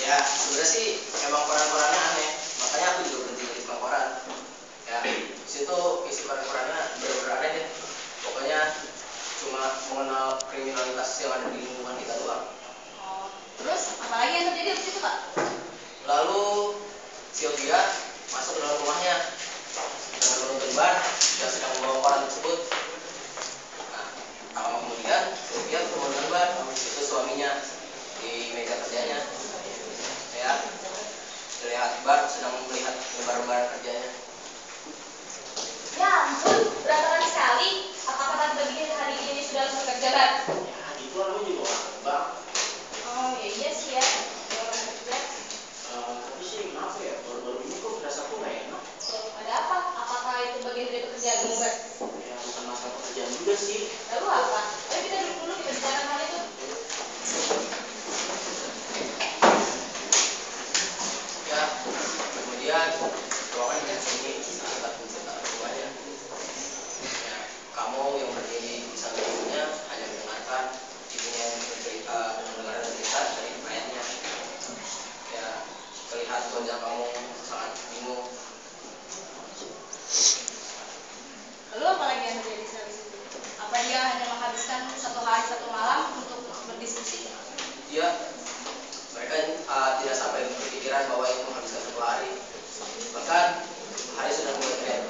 Ya, sebenarnya sih emang koran-korannya aneh, makanya aku juga berhenti nulis koran. Ya, situ isi koran-korannya bener-bener aneh deh. Pokoknya cuma mengenal kriminalitas yang ada di lingkungan kita doang. Oh, terus apalagi yang terjadi di situ, Kak? Lalu Sylvia masuk ke dalam rumahnya dengan menuntun ban yang sedang membawa koran tersebut. Nah, lama kemudian Sylvia bertemu dengan Ban, itu suaminya, di meja kerjanya. Ya, terlihat Ban sedang melihat lembar-lembar kerjanya. Ya ampun, berantakan sekali. Apakah tante bikin hari ini sudah langsung kerja, Ban? Ya, itu namanya juga orang Bang. Oh, ya iya sih ya. Orang kerja. Tapi sih kenapa ya, baru-baru ini kok berasa aku gak enak. Ada apa? Apakah itu bagian dari pekerjaanmu, Ban? Ya, bukan masalah pekerjaan juga sih. Lalu apa? Ayo kita duduk dulu, kita bicarakan hal itu. Ya, kemudian ruangan yang sunyi sangat mencetak semuanya. Ya, kamu yang berdiri di samping ibunya hanya mendengarkan ibunya yang bercerita dan mendengarkan cerita dari ayahnya. Ya, terlihat wajah kamu sangat bingung. Lalu apa lagi yang terjadi di situ? Apa dia hanya menghabiskan satu hari satu malam untuk berdiskusi? Dia mereka tidak sampai berpikiran bahwa itu menghabiskan satu hari. Bahkan hari sudah mulai terlihat.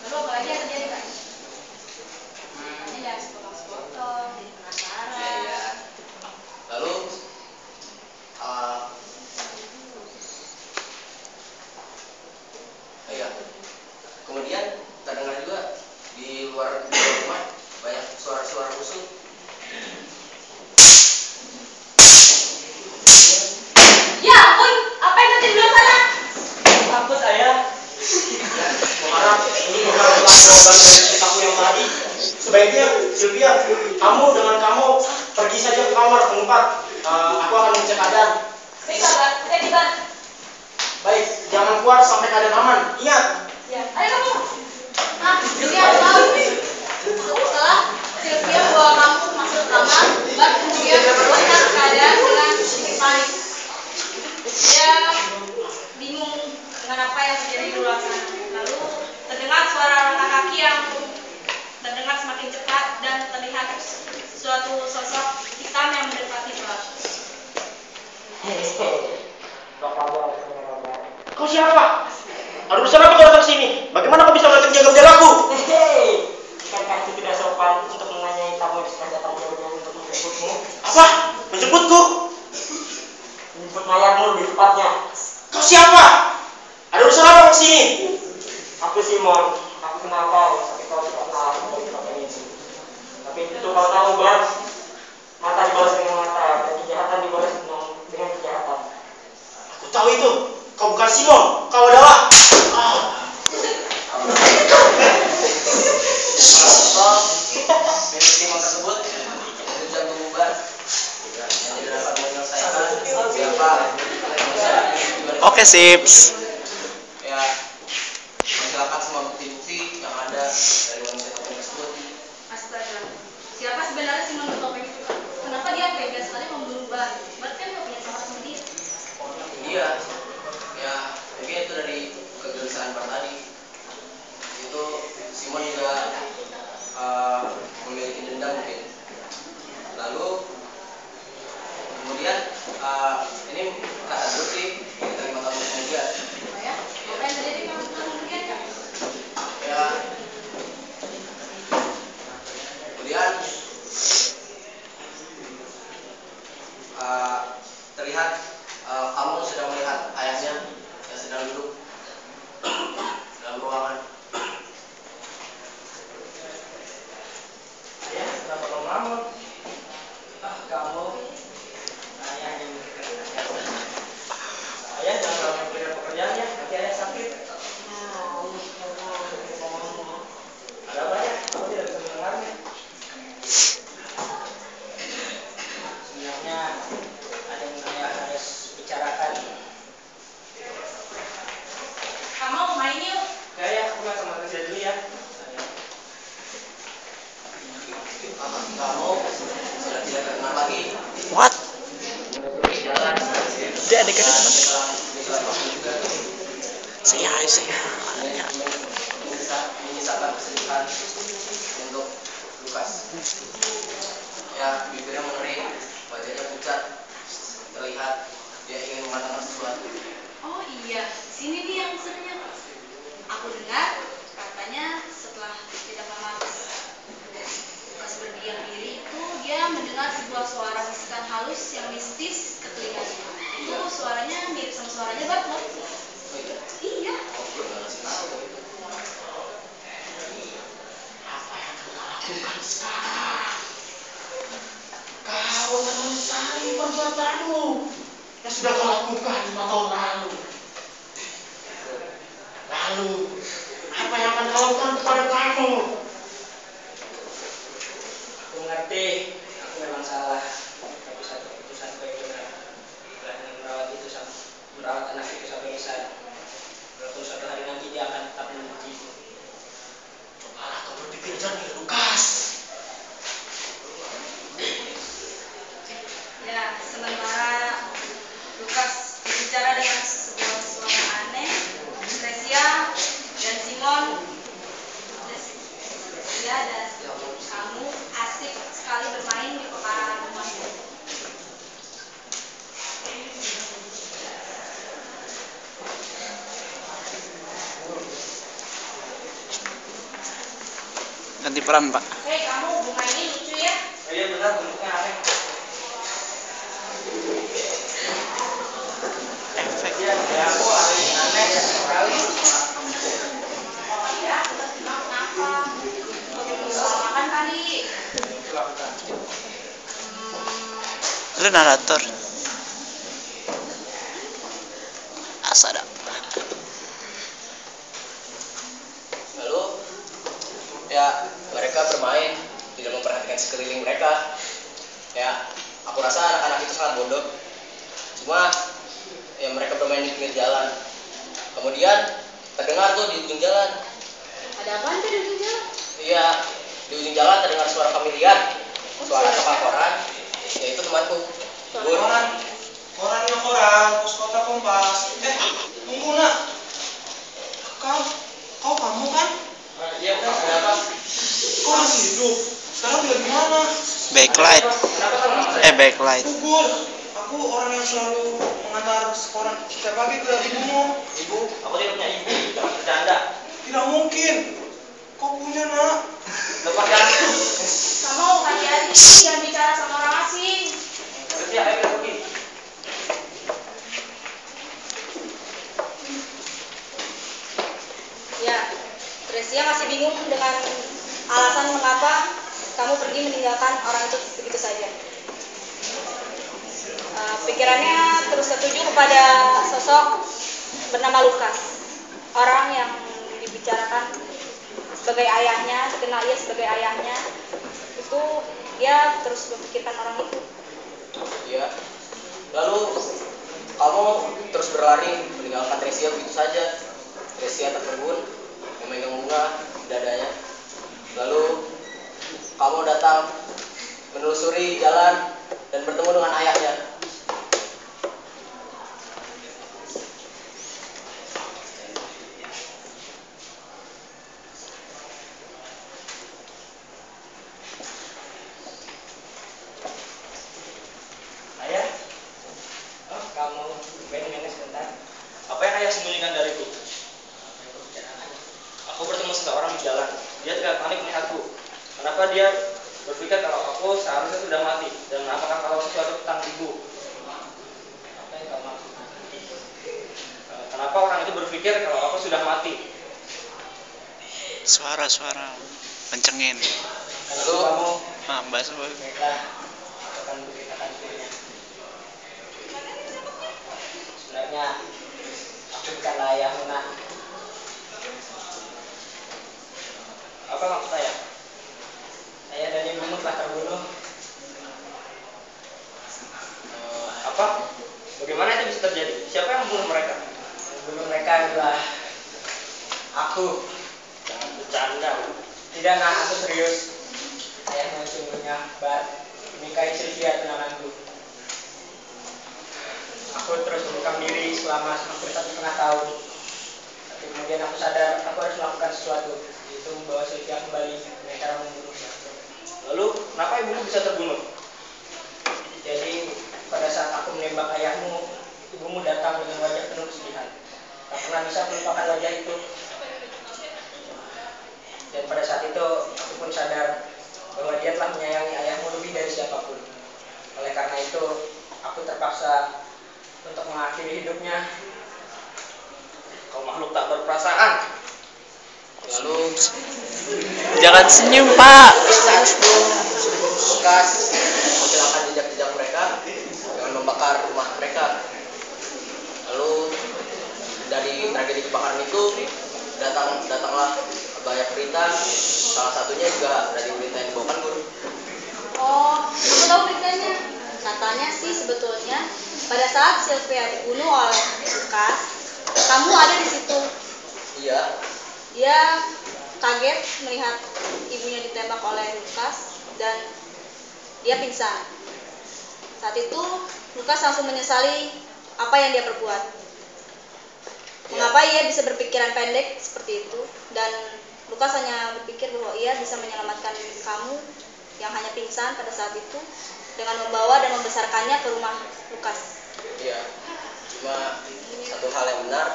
Lalu apa lagi yang terjadi, Pak? Ini jangan sepotong-sepotong, jadi penasaran. Ya. Lalu ya. Kemudian terdengar juga di luar rumah banyak suara-suara rusuh. Ya ampun, apa yang terjadi di luar sana? Takut ayah. Harap ini bukan jawaban dari ceritaku yang tadi. Sebaiknya Sylvia, kamu dengan kamu pergi saja ke kamar tempat. Aku akan mengecek keadaan. Baik, Pak. Saya dibantu. Baik, jangan keluar sampai keadaan aman. Ingat. Ya, ayo kamu. Nah, Sylvia tahu. Aku telah Sylvia bawa kamu masuk kamar, dan kemudian melihat keadaan dengan sedikit panik. Dia bingung dengan apa yang terjadi di luar sana. Lalu terdengar suara langkah kaki yang terdengar semakin cepat dan terlihat suatu sosok hitam yang mendekati Bang. Kau siapa? Ada urusan apa kau datang sini? Bagaimana kau bisa melihat penjaga-penjagaku? Bukankah itu tidak sopan untuk menanyai tamu yang sudah datang jauh-jauh untuk menjemputmu? Apa? Menjemputku? Menjemput mayatmu lebih tepatnya. Kau siapa? Ada urusan apa kau kesini? Aku Simon. Aku kenal kau, tapi kau tidak kenal aku dari tempat ini. Tapi itu kau tahu, Bart. Mata dibalas dengan mata, dan kejahatan dibalas dengan kejahatan. Aku tahu itu. Kau bukan Simon. Kau adalah... Milik Simon tersebut menunjang kebubar yang tidak dapat menyelesaikan siapa. Oke, sips. Ya, menghilangkan semua bukti-bukti yang ada dari wanita topeng tersebut. Astaga, siapa sebenarnya Simon bertopeng itu? Kenapa dia tega sekali membunuh Bart? Bart kan gak punya sahabat sendiri. Iya, ya mungkin itu dari kegelisahan Bart tadi. Itu Simon juga memiliki dendam mungkin. Lalu kemudian ini kata dulu sih kita 5 tahun kemudian. Oh ya? Apa yang terjadi kemudian, Kak? Ya, kemudian terlihat kamu sedang melihat ayahnya yang sedang duduk dalam ruangan. Ayah, kenapa kau ngelamun? Kamu ayah yang Ayah jangan ngelamun punya pekerjaan. jangan ya, nanti ada sakit. Ada banyak, aku tidak bisa mendengarnya. Sebenarnya ada yang saya harus bicarakan. Kamu main yuk. Kayak aku nggak sama kerja dulu ya. Kamu sudah tidak kenal lagi. What? Jalan. Dia adik-adik teman. Juga Saya. menyisakan kesedihan untuk Lukas. Ya, bibirnya mengering, wajahnya pucat, terlihat dia ingin mengatakan sesuatu. Oh iya, sini nih yang sebenarnya. Aku dengar katanya setelah tidak lama Lukas berdiam diri itu dia mendengar sebuah suara bisikan halus yang mistis ke telinganya. Itu suaranya mirip sama suaranya Batman. Oh iya, Iya. aku belum ngasih tahu. Apa yang kau lakukan sekarang? Kau menyesali perbuatanmu yang sudah kau lakukan 5 tahun lalu. Lalu, apa yang akan kau lakukan kepada kamu? Aku mengerti, aku memang salah. Tapi satu keputusanku yang benar. Berani merawat anak itu sampai besar. Walaupun suatu hari nanti dia akan tetap membenciku. Cobalah kau berpikir jernih, Lukas. Ya, sementara Lukas berbicara dengan sebuah suara aneh, Tresia dan Simon, Tresia dan kamu asik sekali bermain di pekarangan rumahnya. Ganti peran, Pak. Hei kamu, bunga ini lucu ya? Iya benar, bentuknya aneh. Efek. Iya, kayak aku hari ini aneh sekali. Ya, kenapa? Makan kali. Lakukan. Lu narator. Asada. Lalu, ya mereka bermain, tidak memperhatikan sekeliling mereka. Ya, aku rasa anak-anak itu sangat bodoh. Cuma, ya mereka bermain di pinggir jalan. Kemudian terdengar tuh di ujung jalan. Ada apaan tuh di ujung jalan? Iya, di ujung jalan terdengar suara familiar, suara tukang koran. Yaitu temanku. Gun. Koran, pos kota Kompas. Tunggu nak. Kamu kan? Iya, ada apa? Kau masih hidup. Sekarang tinggal di mana? Backlight. Backlight. Gugur. Aku orang yang selalu mengantar koran setiap pagi ke ibumu. Ibu, aku tidak punya ibu, jangan bercanda. Tidak mungkin. Kau punya nak. Lepaskan. Kamu hati-hati, jangan bicara sama orang asing. Berarti ayo kita pergi. Ya, Tresia masih bingung dengan alasan mengapa kamu pergi meninggalkan orang itu begitu saja. Pikirannya terus tertuju kepada sosok bernama Lukas, orang yang dibicarakan sebagai ayahnya, dikenal ia sebagai ayahnya. Itu dia terus memikirkan orang itu. Iya. Lalu kamu terus berlari meninggalkan Tresia begitu saja. Tresia tertegun, memegang bunga di dadanya. Lalu kamu datang menelusuri jalan dan bertemu dengan ayahnya. Ayah, kamu main sebentar. Apa yang ayah sembunyikan dariku? Aku bertemu seseorang di jalan. Dia tidak panik melihatku. Kenapa dia berpikir kalau aku seharusnya sudah mati? Dan apakah kalau sesuatu tentang ibu? Apa yang kau maksudkan? Kenapa orang itu berpikir kalau aku sudah mati? Suara kencengin. Lalu kamu Bahas apa? mereka akan berceritakan semuanya. Sebenarnya aku hentikanlah ayahmu nak. Apa maksud ayah? Ayah dan ibumu telah terbunuh. Apa? Bagaimana itu bisa terjadi? Siapa yang membunuh mereka? Yang membunuh mereka adalah aku. Jangan bercanda. Tidak nak, aku serius. Ayahmu sungguhnya menikahi Sylvia tunanganku. Aku terus membungkam diri selama hampir 1,5 tahun. Tapi kemudian aku sadar aku harus melakukan sesuatu, yaitu membawa Sylvia kembali dengan cara membunuhnya. Lalu, kenapa ibumu bisa terbunuh? Jadi, pada saat aku menembak ayahmu, ibumu datang dengan wajah penuh kesedihan. Tak pernah bisa melupakan wajah itu. Dan pada saat itu, aku pun sadar bahwa dia telah menyayangi ayahmu lebih dari siapapun. Oleh karena itu, aku terpaksa untuk mengakhiri hidupnya. Kau makhluk tak berperasaan. Lalu Jangan senyum, Pak. Lukas menghilangkan jejak-jejak mereka dengan membakar rumah mereka. Lalu dari tragedi kebakaran itu datanglah banyak berita. Salah satunya juga dari berita yang dibawakan guru. Oh, aku tahu beritanya. Katanya sih sebetulnya pada saat Sylvia dibunuh oleh Lukas, kamu ada di situ. Iya. Dia kaget melihat ibunya ditembak oleh Lukas dan dia pingsan. Saat itu Lukas langsung menyesali apa yang dia perbuat. Mengapa ia bisa berpikiran pendek seperti itu, dan Lukas hanya berpikir bahwa ia bisa menyelamatkan kamu yang hanya pingsan pada saat itu dengan membawa dan membesarkannya ke rumah Lukas. Iya. Cuma satu hal yang benar,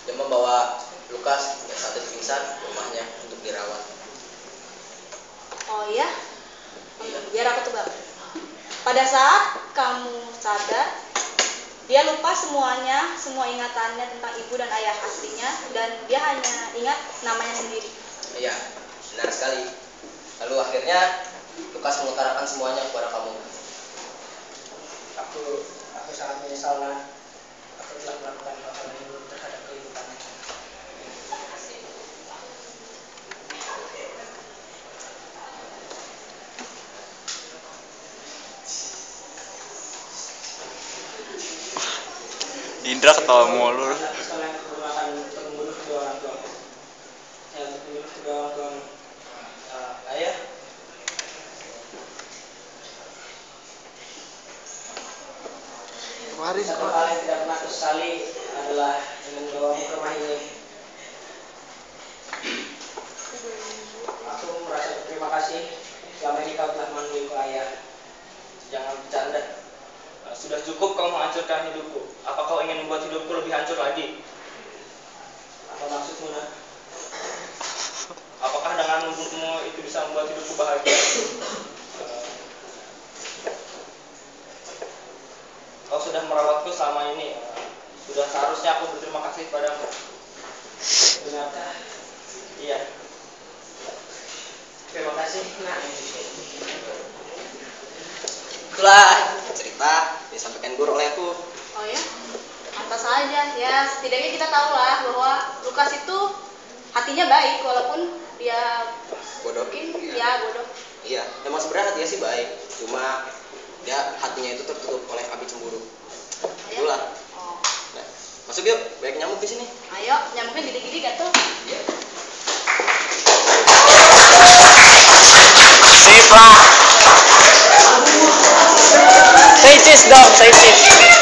dia membawa Lukas yang saat itu pingsan ke rumahnya untuk dirawat. Oh iya? Biar aku tebak. Pada saat kamu sadar, dia lupa semuanya, semua ingatannya tentang ibu dan ayah aslinya, dan dia hanya ingat namanya sendiri. Iya, benar sekali. Lalu akhirnya Lukas mengutarakan semuanya kepada kamu. Aku sangat menyesal, Nak. Aku telah melakukan hal-hal yang buruk terhadap kehidupannya. Indra ketawa mulu. Sekalian aku akan membunuh kedua orang tuamu. Saya akan membunuh kedua orang tuamu. Ayah. Satu hal yang tidak pernah aku sesali adalah dengan membawamu ke rumah ini. Aku merasa berterima kasih selama ini kau telah memanggilku ayah. Jangan bercanda. Sudah cukup kau menghancurkan hidupku. Apa kau ingin membuat hidupku lebih hancur lagi? Apa maksudmu, Nak? Apakah dengan membunuhmu itu bisa membuat hidupku bahagia? Kau sudah merawatku selama ini. Sudah seharusnya aku berterima kasih padamu. Benarkah? Iya. Terima kasih, Nak. Itulah cerita disampaikan guru olehku. Oh ya? Pantas saja. Ya, setidaknya kita tahu lah bahwa Lukas itu hatinya baik walaupun dia Bodoh. mungkin ya bodoh. Iya, memang sebenarnya hatinya sih baik. Cuma dia hatinya itu tertutup oleh api cemburu. Ya? Itulah. Oh. Nah, masuk yuk, banyak nyamuk di sini. Ayo, nyamuknya gede-gede kan tuh. Iya. Sip lah. Say cheese dong, say cheese.